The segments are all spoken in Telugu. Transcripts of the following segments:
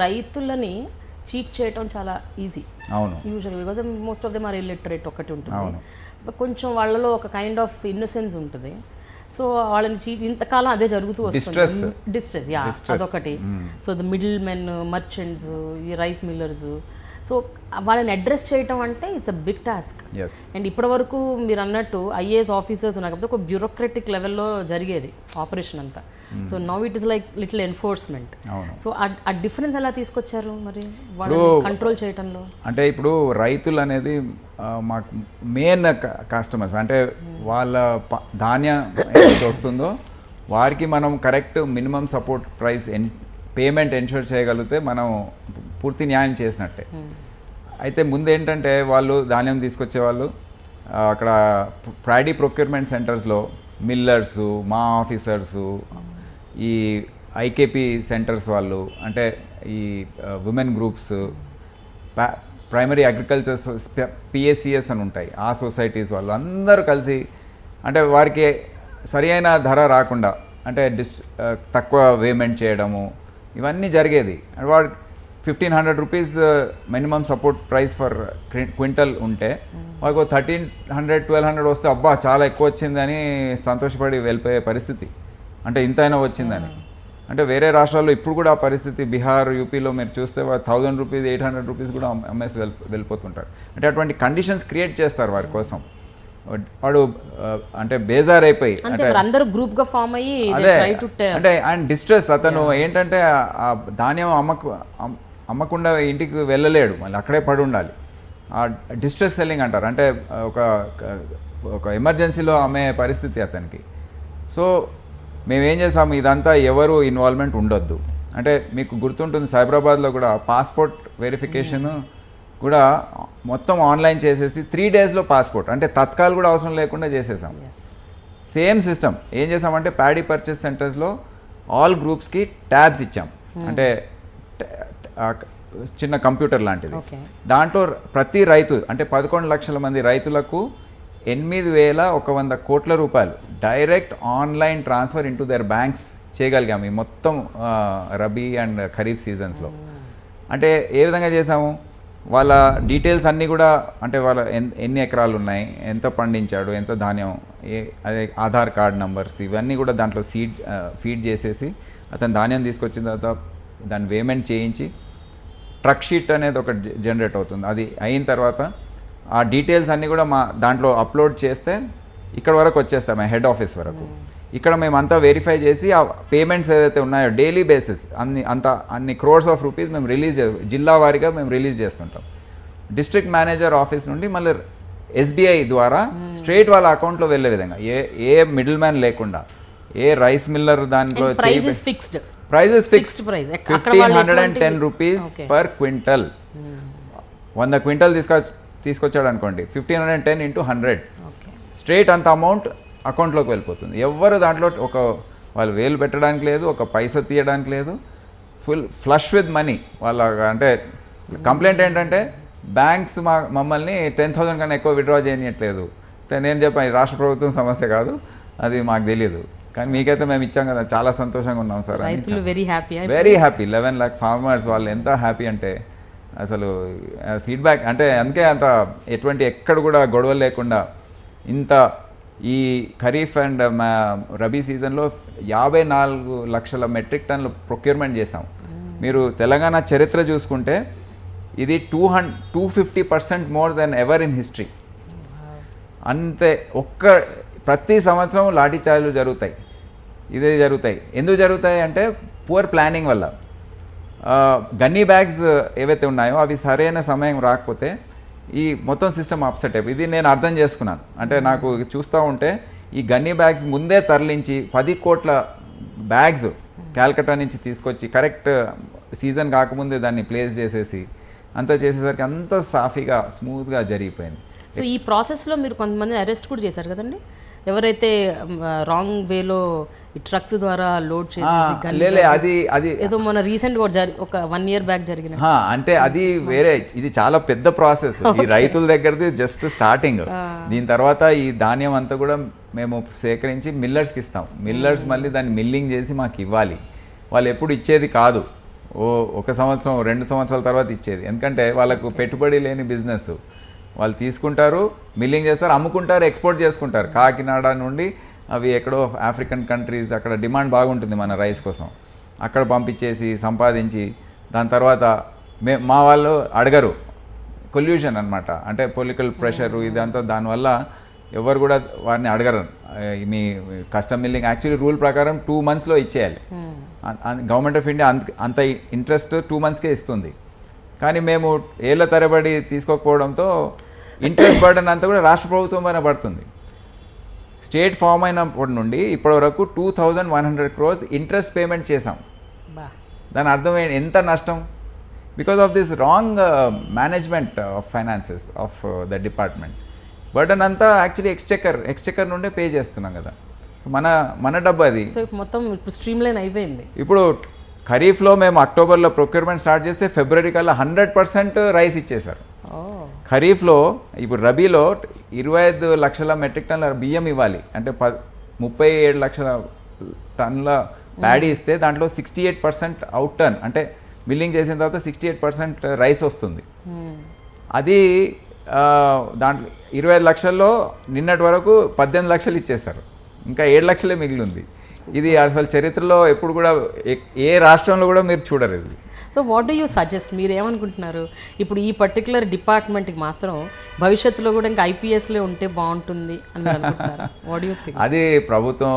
రైతులని చీట్ చేయటం చాలా ఈజీ. అవును, usual because most of them are illiterate ఒకటి ఉంటుంది, కొంచెం వాళ్ళలో ఒక కైండ్ ఆఫ్ ఇన్నసెన్స్ ఉంటుంది. సో వాళ్ళని ఇంతకాలం అదే జరుగుతూ వస్తుంది. డిస్ట్రెస్ అదొకటి. So the middlemen, merchants, ఈ రైస్ మిల్లర్స్, సో వాళ్ళని అడ్రస్ చేయటం అంటే it's a big task. And ఇప్పటి వరకు మీరు అన్నట్టు ఐఏఎస్ ఆఫీసర్స్ ఉన్నారు కాబట్టి ఒక బ్యూరోక్రటిక్ లెవెల్లో జరిగేది ఆపరేషన్ అంతా. So now it is like little enforcement. So ఆ డిఫరెన్స్ ఎలా తీసుకొచ్చారు మరి వాళ్ళు కంట్రోల్ చేయటంలో? అంటే ఇప్పుడు రైతులు అనేది మాకు మెయిన్ కస్టమర్స్. అంటే వాళ్ళ ధాన్యం ఏదైతే వస్తుందో వారికి మనం correct minimum support price payment ensure చేయగలిగితే మనం పూర్తి న్యాయం చేసినట్టే. అయితే ముందు ఏంటంటే వాళ్ళు ధాన్యం తీసుకొచ్చేవాళ్ళు అక్కడ ప్రైడీ ప్రొక్యూర్మెంట్ సెంటర్స్లో మిల్లర్సు, మా ఆఫీసర్సు, ఈ ఐకేపీ సెంటర్స్ వాళ్ళు, అంటే ఈ women groups, primary agriculture PSCS అని ఉంటాయి, ఆ సొసైటీస్ వాళ్ళు అందరూ కలిసి అంటే వారికి సరి అయిన ధర రాకుండా అంటే తక్కువ పేమెంట్ చేయడము ఇవన్నీ జరిగేది. వాడు 1500 rupees minimum support price for quintal ఉంటే వాళ్ళకు 1300-1200 వస్తే అబ్బా చాలా ఎక్కువ వచ్చిందని సంతోషపడి వెళ్ళిపోయే పరిస్థితి. అంటే ఇంతైనా వచ్చిందని. అంటే వేరే రాష్ట్రాల్లో ఇప్పుడు కూడా ఆ పరిస్థితి, బీహార్, యూపీలో మీరు చూస్తే 1000 రూపీస్, 800 రూపీస్ కూడా అమ్మేసి వెళ్ళిపోతుంటారు. అంటే అటువంటి కండిషన్స్ క్రియేట్ చేస్తారు వారి కోసం. వాడు అంటే బేజార్ అయిపోయి అంటే అందరూ గ్రూప్ గా ఫామ్ అయ్యి అదే అంటే అండ్ డిస్ట్రెస్. అతను ఏంటంటే ఆ ధాన్యం అమ్మకుండా ఇంటికి వెళ్ళలేడు, మళ్ళీ అక్కడే పడి ఉండాలి. ఆ డిస్ట్రెస్ సెల్లింగ్ అంటారు. అంటే ఒక ఎమర్జెన్సీలో అమ్మే పరిస్థితి అతనికి. సో మేమేం చేసాము, ఇదంతా ఎవరు ఇన్వాల్వ్మెంట్ ఉండొద్దు. అంటే మీకు గుర్తుంటుంది సైబరాబాద్లో కూడా పాస్పోర్ట్ వెరిఫికేషన్ కూడా మొత్తం ఆన్లైన్ చేసేసి 3 డేస్లో పాస్పోర్ట్, అంటే తత్కాల్ కూడా అవసరం లేకుండా చేసేసాం. సేమ్ సిస్టమ్ ఏం చేసామంటే ప్యాడీ పర్చేస్ సెంటర్స్లో ఆల్ గ్రూప్స్కి ట్యాబ్స్ ఇచ్చాం. అంటే చిన్న కంప్యూటర్ లాంటిది. దాంట్లో ప్రతి రైతు అంటే 11 లక్షల మంది రైతులకు 8,100 కోట్ల రూపాయలు direct online transfer into their banks చేయగలిగాము ఈ మొత్తం రబీ అండ్ ఖరీఫ్ సీజన్స్లో. అంటే ఏ విధంగా చేసాము, వాళ్ళ డీటెయిల్స్ అన్నీ కూడా, అంటే వాళ్ళ ఎన్ని ఎకరాలు ఉన్నాయి, ఎంత పండించాడు, ఎంత ధాన్యం, అదే ఆధార్ కార్డ్ నంబర్స్ ఇవన్నీ కూడా దాంట్లో ఫీడ్ చేసేసి అతను ధాన్యం తీసుకొచ్చిన తర్వాత దాన్ని పేమెంట్ చేయించి ట్రక్ షీట్ అనేది ఒకటి జనరేట్ అవుతుంది. అది అయిన తర్వాత ఆ డీటెయిల్స్ అన్నీ కూడా మా దాంట్లో అప్లోడ్ చేస్తే ఇక్కడ వరకు వచ్చేస్తాం, మా హెడ్ ఆఫీస్ వరకు. ఇక్కడ మేమంతా వెరిఫై చేసి ఆ పేమెంట్స్ ఏదైతే ఉన్నాయో డైలీ బేసిస్ అన్ని క్రోర్స్ ఆఫ్ రూపీస్ మేము జిల్లా వారీగా మేము రిలీజ్ చేస్తుంటాం. డిస్ట్రిక్ట్ మేనేజర్ ఆఫీస్ నుండి మళ్ళీ ఎస్బీఐ ద్వారా స్ట్రైట్ వాళ్ళ అకౌంట్లో వెళ్ళే విధంగా ఏ మిడిల్ మ్యాన్ లేకుండా, ఏ రైస్ మిల్లర్ దాంట్లో price is fixed 1510 rupees per quintal. 100 quintal తీసుకొచ్చాడు అనుకోండి, 1510 into 100 స్ట్రైట్ అంత అమౌంట్ అకౌంట్లోకి వెళ్ళిపోతుంది. ఎవరు దాంట్లో వాళ్ళు వేలు పెట్టడానికి లేదు, ఒక పైసా తీయడానికి లేదు, ఫుల్ ఫ్లష్ విత్ మనీ. వాళ్ళ అంటే కంప్లైంట్ ఏంటంటే బ్యాంక్స్ మమ్మల్ని 10,000 కన్నా ఎక్కువ విత్డ్రా చేయనియట్లేదు. నేను చెప్పాను రాష్ట్ర ప్రభుత్వం సమస్య కాదు, అది మాకు తెలియదు, కానీ మీకైతే మేము ఇచ్చాం కదా, చాలా సంతోషంగా ఉన్నాం sir. Very happy 11 lakh farmers వాళ్ళు ఎంత హ్యాపీ అంటే అసలు ఫీడ్బ్యాక్ అంటే అందుకే అంత ఎక్కడ కూడా గొడవలు లేకుండా ఇంత ఈ ఖరీఫ్ అండ్ రబీ సీజన్లో 54 లక్షల మెట్రిక్ టన్నులు ప్రొక్యూర్మెంట్ చేసాం. మీరు తెలంగాణ చరిత్ర చూసుకుంటే ఇది 250% more than ever in history. అంతే ప్రతి సంవత్సరం లాఠీ చార్జీలు జరుగుతాయి, ఇదే జరుగుతాయి. ఎందుకు జరుగుతాయి అంటే పూర్ ప్లానింగ్ వల్ల. గన్నీ బ్యాగ్స్ ఏవైతే ఉన్నాయో అవి సరైన సమయం రాకపోతే ఈ మొత్తం సిస్టమ్ అప్సెట్ అయిపోయి, ఇది నేను అర్థం చేసుకున్నాను. అంటే నాకు చూస్తూ ఉంటే ఈ గన్నీ బ్యాగ్స్ ముందే తరలించి 10 కోట్ల బ్యాగ్స్ క్యాల్కటా నుంచి తీసుకొచ్చి కరెక్ట్ సీజన్ కాకముందే దాన్ని ప్లేస్ చేసేసి అంతా చేసేసరికి అంత సాఫీగా స్మూత్గా జరిగిపోయింది. సో ఈ ప్రాసెస్లో మీరు కొంతమంది అరెస్ట్ కూడా చేశారు కదండి, ఎవరైతే రాంగ్ వేలో ఈ ట్రక్స్ ద్వారా లోడ్ చేసి అది ఏదో మన రీసెంట్ ఒక 1 year బ్యాక్ జరిగిన అంటే అది వేరే, ఇది చాలా పెద్ద ప్రాసెస్. ఈ రైతుల దగ్గరది జస్ట్ స్టార్టింగ్. దీని తర్వాత ఈ ధాన్యం అంతా కూడా మేము సేకరించి మిల్లర్స్కి ఇస్తాం. మిల్లర్స్ మళ్ళీ దాన్ని మిల్లింగ్ చేసి మాకు ఇవ్వాలి. వాళ్ళు ఎప్పుడు ఇచ్చేది కాదు, ఒక సంవత్సరం 2 సంవత్సరాల తర్వాత ఇచ్చేది. ఎందుకంటే వాళ్ళకు పెట్టుబడి లేని బిజినెస్. వాళ్ళు తీసుకుంటారు, మిల్లింగ్ చేస్తారు, అమ్ముకుంటారు, ఎక్స్పోర్ట్ చేసుకుంటారు. కాకినాడ నుండి అవి ఎక్కడో ఆఫ్రికన్ కంట్రీస్, అక్కడ డిమాండ్ బాగుంటుంది మన రైస్ కోసం, అక్కడ పంపించేసి సంపాదించి దాని తర్వాత మా వాళ్ళు అడగరు. కొల్యూషన్ అనమాట, అంటే పొలిటికల్ ప్రెషరు ఇదంతా. దానివల్ల ఎవరు కూడా వారిని అడగరు. మీ కస్టమ్ మిల్లింగ్ యాక్చువల్లీ రూల్ ప్రకారం 2 monthsలో ఇచ్చేయాలి. గవర్నమెంట్ ఆఫ్ ఇండియా అంత ఇంట్రెస్ట్ 2 monthsకే ఇస్తుంది. కానీ మేము ఏళ్ల తరబడి తీసుకోకపోవడంతో ఇంట్రెస్ట్ బర్డన్ అంతా కూడా రాష్ట్ర ప్రభుత్వం పైన పడుతుంది. స్టేట్ ఫామ్ అయినప్పటి నుండి ఇప్పటివరకు 2100 crores ఇంట్రెస్ట్ పేమెంట్ చేసాం. దాని అర్థం ఎంత నష్టం? Because of this wrong management of finances of the department. Burden అంతా యాక్చువల్లీ ఎక్స్చెక్కర్ నుండే పే చేస్తున్నాం కదా. సో మన డబ్బు అది. సో మొత్తం ఇప్పుడు స్ట్రీమ్లైన్ అయిపోయింది. ఇప్పుడు ఖరీఫ్లో మేము అక్టోబర్లో ప్రొక్యూర్మెంట్ స్టార్ట్ చేస్తే ఫిబ్రవరి కల్లా 100% రైస్ ఇచ్చేశారు. ఖరీఫ్లో ఇప్పుడు రబీలో 25 లక్షల మెట్రిక్ టన్నుల బియ్యం ఇవ్వాలి. అంటే 37 లక్షల టన్నుల ప్యాడీ ఇస్తే దాంట్లో 68% అవుట్ టర్న్, అంటే మిల్లింగ్ చేసిన తర్వాత 68% రైస్ వస్తుంది. అది దాంట్లో 25 లక్షల్లో నిన్నటి వరకు 18 లక్షలు ఇచ్చేశారు. ఇంకా 7 లక్షలే మిగిలి ఉంది. ఇది అసలు చరిత్రలో ఎప్పుడు కూడా ఏ రాష్ట్రంలో కూడా మీరు చూడరు ఇది. So what do you suggest? మీరు ఏమనుకుంటున్నారు? ఇప్పుడు ఈ పర్టికులర్ డిపార్ట్మెంట్కి మాత్రం భవిష్యత్తులో కూడా ఇంకా ఐపీఎస్లే ఉంటే బాగుంటుంది అని అనుకుంటున్నారు. What you think? అది ప్రభుత్వం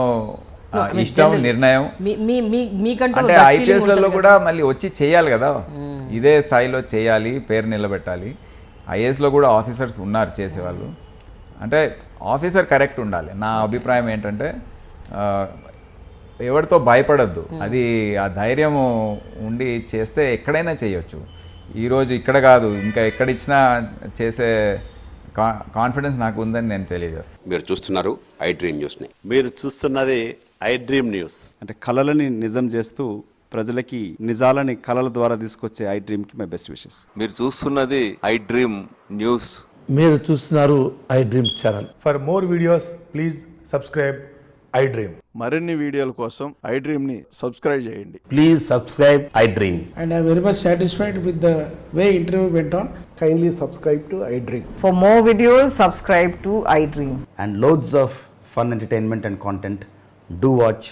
ఇష్టం, నిర్ణయం. మీకంటే అంటే ఐపీఎస్లలో కూడా మళ్ళీ వచ్చి చేయాలి కదా, ఇదే స్థాయిలో చేయాలి, పేరు నిలబెట్టాలి. ఐఏఎస్లో కూడా ఆఫీసర్స్ ఉన్నారు చేసేవాళ్ళు. అంటే ఆఫీసర్ కరెక్ట్ ఉండాలి. నా అభిప్రాయం ఏంటంటే ఎవరితో భయపడద్దు. అది ఆ ధైర్యం ఉండి చేస్తే ఎక్కడైనా చేయొచ్చు. ఈరోజు ఇక్కడ కాదు, ఇంకా ఎక్కడిచ్చినా చేసే కాన్ఫిడెన్స్ నాకు ఉందని నేను తెలియజేస్తాను. మీరు చూస్తున్నారు ఐ డ్రీమ్ న్యూస్ని. మీరు చూస్తున్నది ఐ డ్రీమ్ న్యూస్. అంటే కళలని నిజం చేస్తూ ప్రజలకి నిజాలని కళల ద్వారా తీసుకొచ్చే ఐ డ్రీమ్కి మై బెస్ట్ విషెస్. మీరు చూస్తున్నది ఐ డ్రీమ్ న్యూస్. మీరు చూస్తున్నారు I dream channel. For more videos please subscribe I dream. మరిన్ని వీడియోల కోసం ఐ డ్రీమ్ని సబ్స్క్రైబ్ చేయండి. Please subscribe I dream. And I am very much satisfied with the way interview went on. Kindly subscribe to I Dream. For more videos, subscribe to iDream. And loads of fun entertainment and content. Do watch